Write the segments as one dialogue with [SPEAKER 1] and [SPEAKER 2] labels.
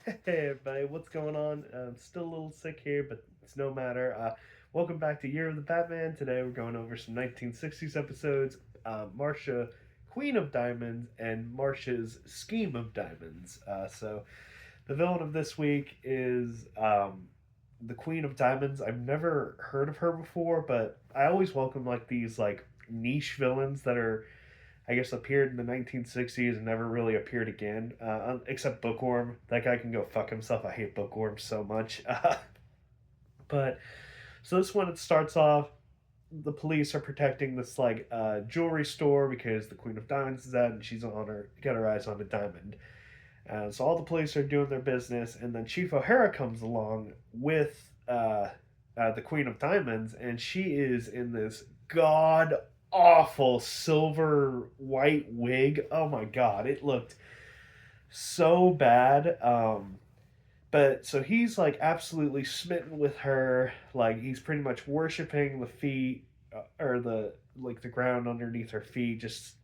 [SPEAKER 1] Hey everybody, what's going on? I'm still a little sick here, but it's no matter. Welcome back to Year of the Batman. Today we're going over some 1960s episodes. Marsha, Queen of Diamonds, and Marsha's Scheme of Diamonds. So the villain of this week is the Queen of Diamonds. I've never heard of her before, but I always welcome like these like niche villains that are I guess appeared in the 1960s and never really appeared again, except Bookworm. That guy can go fuck himself. I hate Bookworm so much. But so this one, it starts off. The police are protecting this like jewelry store because the Queen of Diamonds is out and she's on her got her eyes on a diamond. So all the police are doing their business, and then Chief O'Hara comes along with the Queen of Diamonds, and she is in this god awful silver white wig. Oh my god, it looked so bad. But so he's like absolutely smitten with her. Like he's pretty much worshiping the feet or the like the ground underneath her feet, just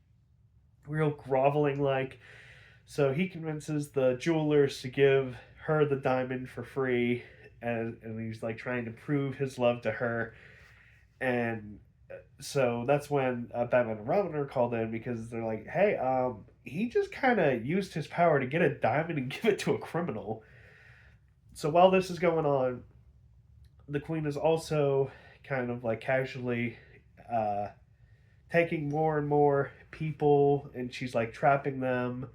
[SPEAKER 1] real groveling like. So he convinces the jewelers to give her the diamond for free, and he's like trying to prove his love to her. And so that's when Batman and Robin are called in because they're like, "Hey, he just kind of used his power to get a diamond and give it to a criminal." So while this is going on, the Queen is also kind of like casually uh, taking more and more people, and she's like trapping them,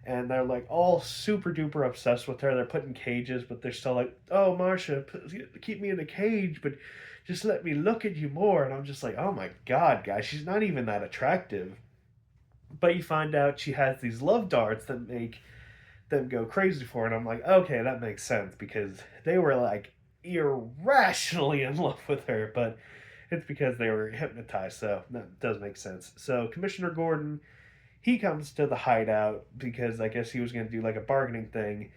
[SPEAKER 1] and they're like all super duper obsessed with her. They're put in cages, but they're still like, "Oh, Marsha, keep me in a cage, but just let me look at you more." And I'm just like, "Oh my god, guys, she's not even that attractive." But you find out she has these love darts that make them go crazy for her, and I'm like, "Okay, that makes sense because they were like irrationally in love with her, but it's because they were hypnotized, so that does make sense." So Commissioner Gordon, he comes to the hideout because I guess he was going to do like a bargaining thing,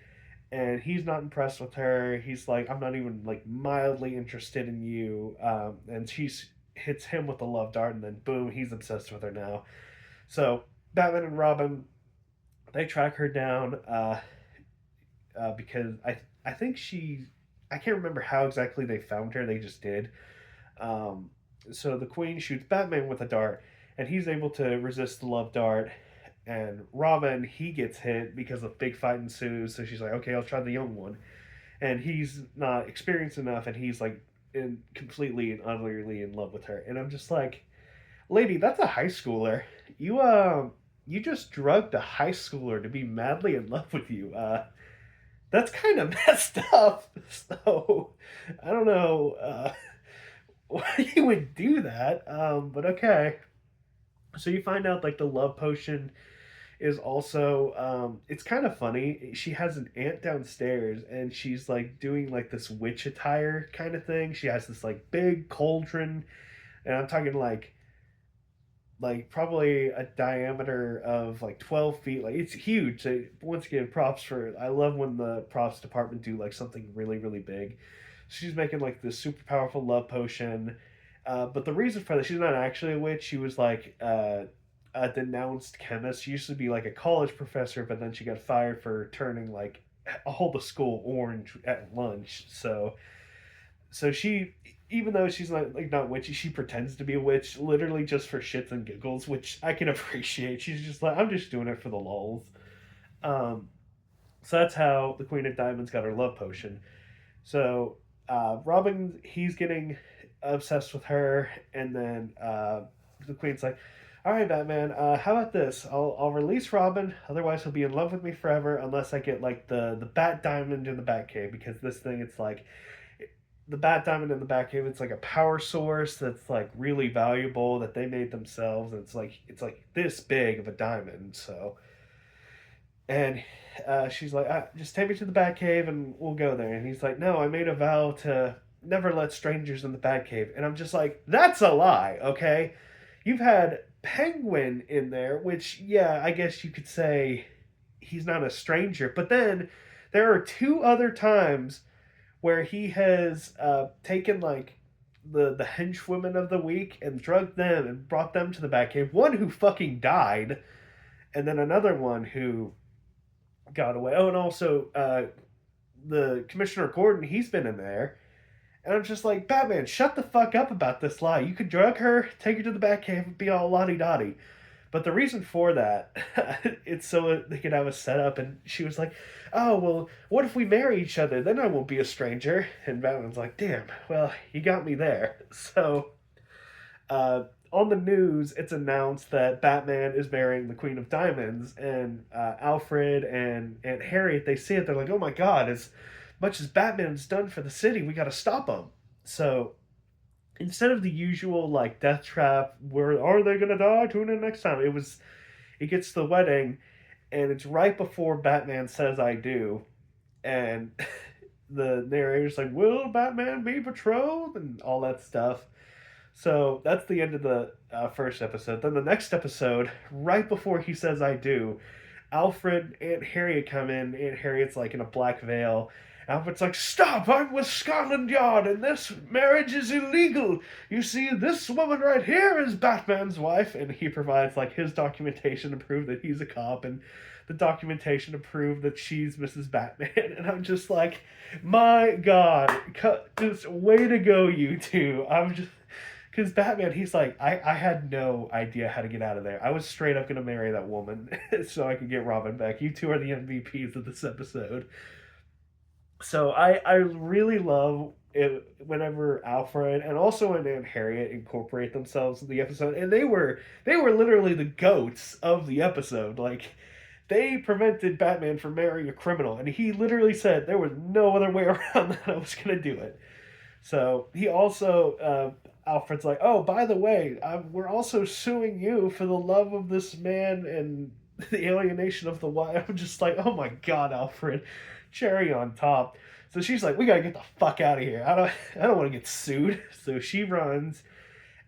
[SPEAKER 1] and he's not impressed with her. He's like, "I'm not even like mildly interested in you," and she hits him with a love dart, and then boom, he's obsessed with her now. So Batman and Robin, they track her down because I think she I can't remember how exactly they found her. They just did. Um, so the Queen shoots Batman with a dart, and he's able to resist the love dart. And Robin, he gets hit because a big fight ensues. So she's like, "Okay, I'll try the young one," and he's not experienced enough, and he's like completely and utterly in love with her. And I'm just like, "Lady, that's a high schooler. You just drugged a high schooler to be madly in love with you. That's kind of messed up." So I don't know why you would do that. But okay. So you find out like the love potion is also it's kind of funny. She has an aunt downstairs and she's like doing like this witch attire kind of thing. She has this like big cauldron, and I'm talking like probably a diameter of like 12 feet. Like it's huge. So once again, props for I love when the props department do like something really really big. She's making like this super powerful love potion. But the reason for that, she's not actually a witch. She was like a denounced chemist. She used to be like a college professor, but then she got fired for turning like all the school orange at lunch. So she, even though she's not like not witchy, she pretends to be a witch, literally just for shits and giggles, which I can appreciate. She's just like, "I'm just doing it for the lulz." Um, so that's how the Queen of Diamonds got her love potion. So Robin, he's getting obsessed with her, and then the Queen's like, "All right, Batman, how about this? I'll release Robin. Otherwise, he'll be in love with me forever unless I get like the Bat Diamond in the Batcave because this thing, it's like the Bat Diamond in the Batcave. It's like a power source that's like really valuable that they made themselves. And it's like this big of a diamond. So and she's like, "Just take me to the Batcave and we'll go there." And he's like, "No, I made a vow to never let strangers in the Batcave." And I'm just like, "That's a lie, okay? You've had Penguin in there, which, yeah, I guess you could say he's not a stranger. But then there are two other times where he has taken like the henchwomen of the week and drugged them and brought them to the Batcave. One who fucking died, and then another one who got away. Oh, and also the Commissioner Gordon, he's been in there. And I'm just like, Batman, shut the fuck up about this lie. You could drug her, take her to the Batcave, and be all lottie dottie. But the reason for that, it's so they could have a setup. And she was like, oh, well, what if we marry each other? Then I won't be a stranger. And Batman's like, damn, well, you got me there. So on the news, it's announced that Batman is marrying the Queen of Diamonds, and Alfred and Aunt Harriet, they see it, they're like, oh my god, as much as Batman's done for the city, we gotta stop him. So instead of the usual like death trap, where are they gonna die? Tune in next time. It gets to the wedding, and it's right before Batman says I do, and the narrator's like, will Batman be betrothed? And all that stuff. So that's the end of the first episode. Then the next episode, right before he says I do, Alfred and Aunt Harriet come in. Aunt Harriet's like in a black veil. Alfred's like, stop! I'm with Scotland Yard, and this marriage is illegal. You see, this woman right here is Batman's wife, and he provides like his documentation to prove that he's a cop, and the documentation to prove that she's Mrs. Batman. And I'm just like, my God, just way to go, you two. I'm just because Batman, he's like, I had no idea how to get out of there. I was straight up gonna marry that woman so I could get Robin back. You two are the MVPs of this episode. So I really love it whenever Alfred and also when Aunt Harriet incorporate themselves in the episode, and they were literally the goats of the episode. Like they prevented Batman from marrying a criminal, and he literally said there was no other way around that I was gonna do it. So he also Alfred's like, oh, by the way, we're also suing you for the love of this man and the alienation of the wife. I'm just like, oh my god, Alfred, cherry on top. So she's like, we gotta get the fuck out of here. I don't want to get sued. So she runs,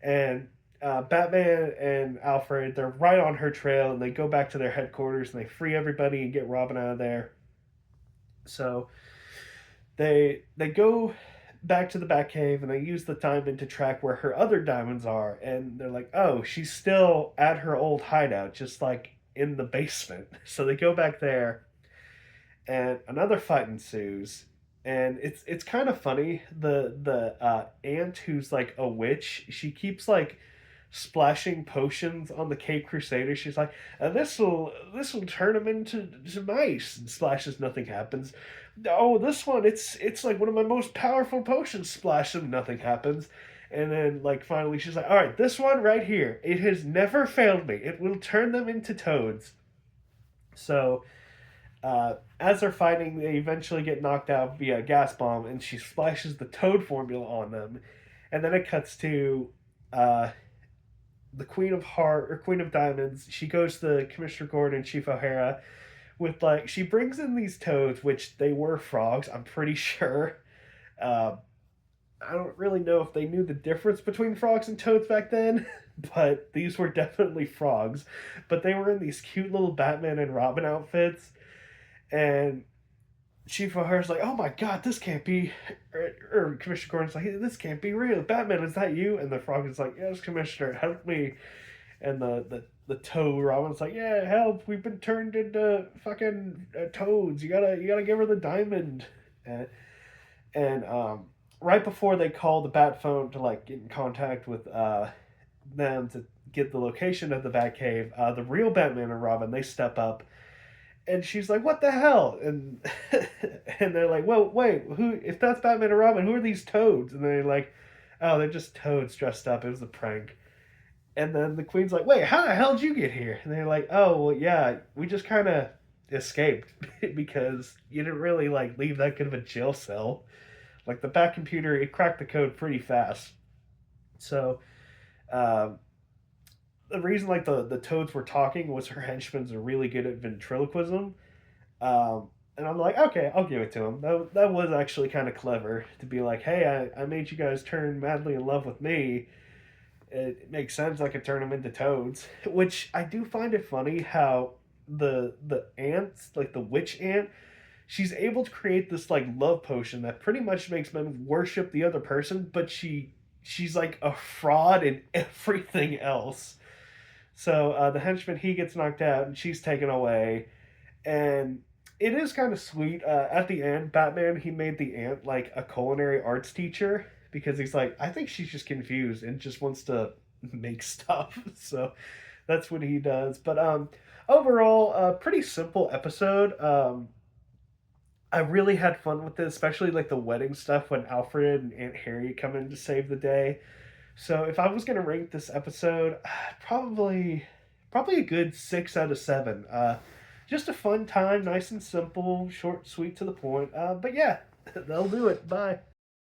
[SPEAKER 1] and Batman and Alfred, they're right on her trail, and they go back to their headquarters and they free everybody and get Robin out of there. So they go back to the Batcave and they use the diamond to track where her other diamonds are, and they're like, oh, she's still at her old hideout, just like in the basement. So they go back there, and another fight ensues. And it's kind of funny. The aunt who's like a witch, she keeps like splashing potions on the Cape Crusader. She's like, this will turn them into mice, and splashes. Nothing happens. Oh, this one, it's like one of my most powerful potions. Splash them, nothing happens. And then like finally she's like, all right, this one right here, it has never failed me. It will turn them into toads. So as they're fighting, they eventually get knocked out via a gas bomb, and she splashes the toad formula on them. And then it cuts to uh, the Queen of Heart or Queen of Diamonds. She goes to Commissioner Gordon and Chief O'Hara with like she brings in these toads, which they were frogs. I'm pretty sure. Uh, I don't really know if they knew the difference between frogs and toads back then, but these were definitely frogs. But they were in these cute little Batman and Robin outfits, and Chief O'Hara's like, "Oh my God, this can't be," or Commissioner Gordon's like, "This can't be real. Batman, is that you?" And the frog is like, "Yes, Commissioner, help me." And the toad Robin's like, "Yeah, help! We've been turned into fucking toads. You gotta give her the diamond." And right before they call the bat phone to like get in contact with them to get the location of the Batcave, the real Batman and Robin, they step up, and she's like, "What the hell?" And and they're like, "Well, wait, who? If that's Batman and Robin, who are these toads?" And they're like, "Oh, they're just toads dressed up. It was a prank." And then the Queen's like, "Wait, how the hell did you get here?" And they're like, "Oh, well, yeah, we just kind of escaped because you didn't really like leave that good of a jail cell. Like the Bat computer, it cracked the code pretty fast." So um, the reason like the toads were talking was her henchmen's are really good at ventriloquism. And I'm like, okay, I'll give it to him. That was actually kind of clever to be like, hey, I made you guys turn madly in love with me. It makes sense I could turn them into toads. Which I do find it funny how the ants, like the witch ant, she's able to create this like love potion that pretty much makes men worship the other person, but she's like a fraud in everything else. So the henchman, he gets knocked out and she's taken away, and it is kind of sweet. At the end, Batman, he made the aunt like a culinary arts teacher because he's like, I think she's just confused and just wants to make stuff. So that's what he does. But overall, pretty simple episode. I really had fun with it, especially like the wedding stuff when Alfred and Aunt Harry come in to save the day. So if I was gonna rank this episode, probably a good 6 out of 7. Just a fun time, nice and simple, short, sweet, to the point. But yeah, they'll do it. Bye.